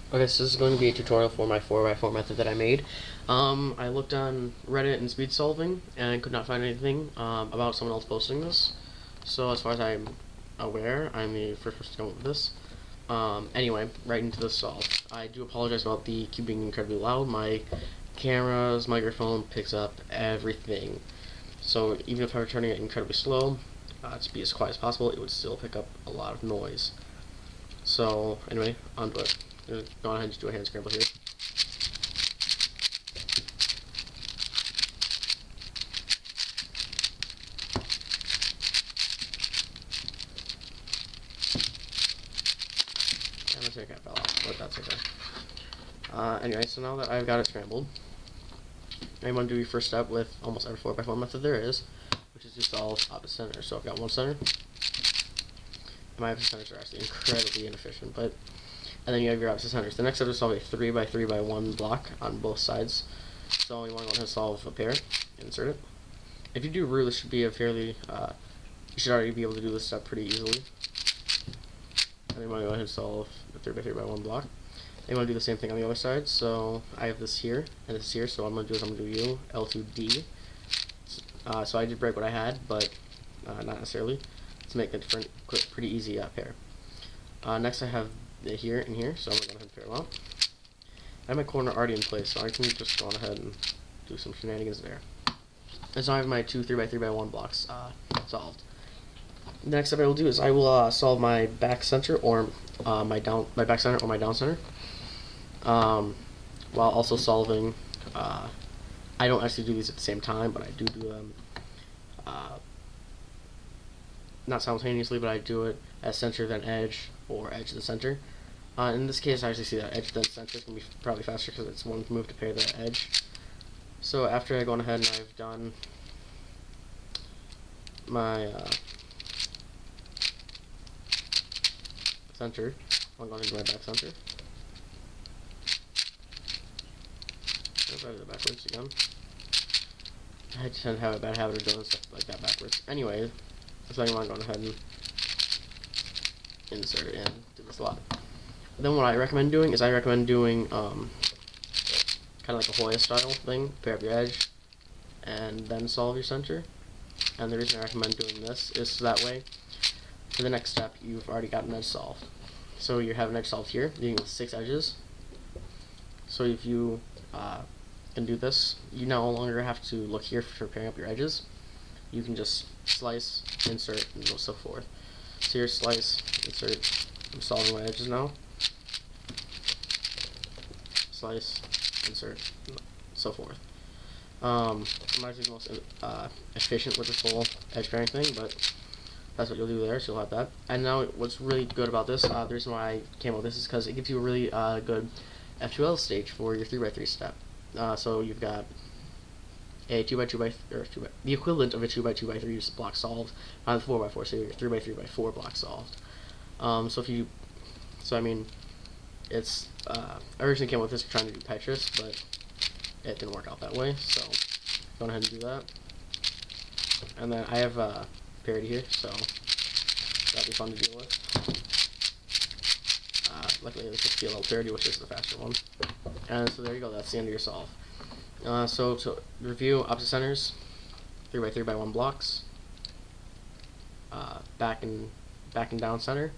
Okay, so this is going to be a tutorial for my 4x4 method that I made. I looked on Reddit and speedsolving and could not find anything about someone else posting this. So as far as I'm aware, I'm the first person to come up with this. Anyway, right into the solve. I do apologize about the cube being incredibly loud. My camera's microphone picks up everything. So even if I were turning it incredibly slow, to be as quiet as possible, it would still pick up a lot of noise. So anyway, on to it. Go ahead and just do a hand scramble here. And let's say it fell off, but that's okay. Anyway, so now that I've got it scrambled, I'm going to do your first step with almost every 4x4 method there is, which is to solve opposite center. So I've got one center. My opposite centers are actually incredibly inefficient, but and then you have your opposite centers. The next step is to solve a 3x3x1 block on both sides. So you want to go ahead and solve a pair, insert it. If you do rule, this should be a fairly, you should already be able to do this step pretty easily. And you want to go ahead and solve the 3x3x1 block. And you want to do the same thing on the other side. So I have this here and this here. So what I'm going to do is I'm going to do U, L2D. So I did break what I had, but not necessarily, to make a different, quick, pretty easy pair. Next I have here and here, so I'm going to go ahead and pair them up. I have my corner already in place, so I can just go on ahead and do some shenanigans there. And so I have my two 3x3x1 blocks solved. The next step I will do is I will solve my back center or my back center or my down center, while also solving. I don't actually do these at the same time, but I do them not simultaneously, but I do it as center then edge or edge to the center. In this case, I actually see that edge then center is going to be probably faster because it's one move to pair the edge. So after I go on ahead and I've done my center, I'm going to do my back center. Oops, I did it backwards again. I tend to have a bad habit of doing stuff like that backwards. Anyway, so I'm going to go ahead and insert it in, do this a lot. Then what I recommend doing is kind of like a Hoya style thing, pair up your edge, and then solve your center. And the reason I recommend doing this is so that way, for the next step, you've already got an edge solved. So you have an edge solved here, dealing with 6 edges. So if you can do this, you no longer have to look here for pairing up your edges. You can just slice, insert, and so forth. So here, slice, insert. I'm solving my edges now. Slice, insert, so forth. I'm not the most efficient with this whole edge pairing thing, but that's what you'll do there, so you'll have that. And now what's really good about this, the reason why I came up with this is because it gives you a really good F2L stage for your 3x3 step. So you've got a 2x2 the equivalent of a 2x2x3 block solved on the 4x4, so your 3x3x4 block solved. I mean, it's I originally came up with this trying to do Tetris, but it didn't work out that way. So go ahead and do that. And then I have parity here, so that'll be fun to deal with. Luckily, this is PLL parity, which is the faster one. And so there you go. That's the end of your solve. So to review, opposite centers, 3x3x1 blocks, back and down center,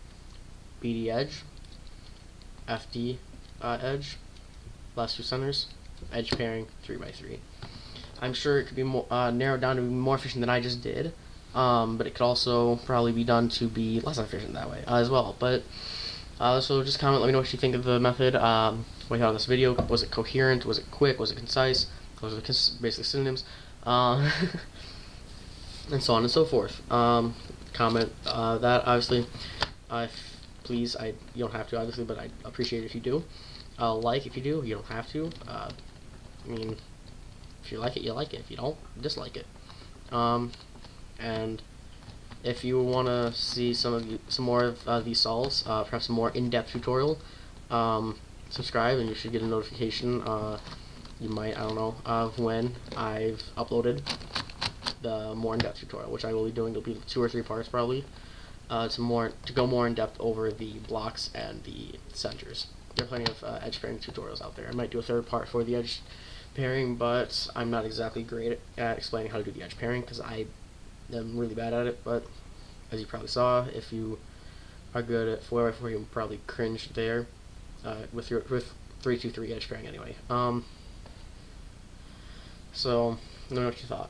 BD edge, FD edge, last two centers, edge pairing, 3x3. I'm sure it could be more, narrowed down to be more efficient than I just did, but it could also probably be done to be less efficient that way as well. But so just comment, let me know what you think of the method. What you thought of this video. Was it coherent? Was it quick? Was it concise? Those are basically synonyms. And so on and so forth. Comment that, obviously. Please, you don't have to, obviously, but I'd appreciate it if you do. Like if you do. You don't have to. I mean, if you like it, you like it. If you don't, dislike it. And if you want to see some more of these solves, perhaps a more in-depth tutorial, subscribe and you should get a notification. You might, I don't know, of when I've uploaded the more in-depth tutorial, which I will be doing. It'll be 2 or 3 parts probably, to go more in depth over the blocks and the centers. there are plenty of edge pairing tutorials out there. I might do a third part for the edge pairing, but I'm not exactly great at explaining how to do the edge pairing because I am really bad at it. But as you probably saw, if you are good at 4x4, you'll probably cringe there with 3-2-3 edge pairing anyway. So let me know what you thought.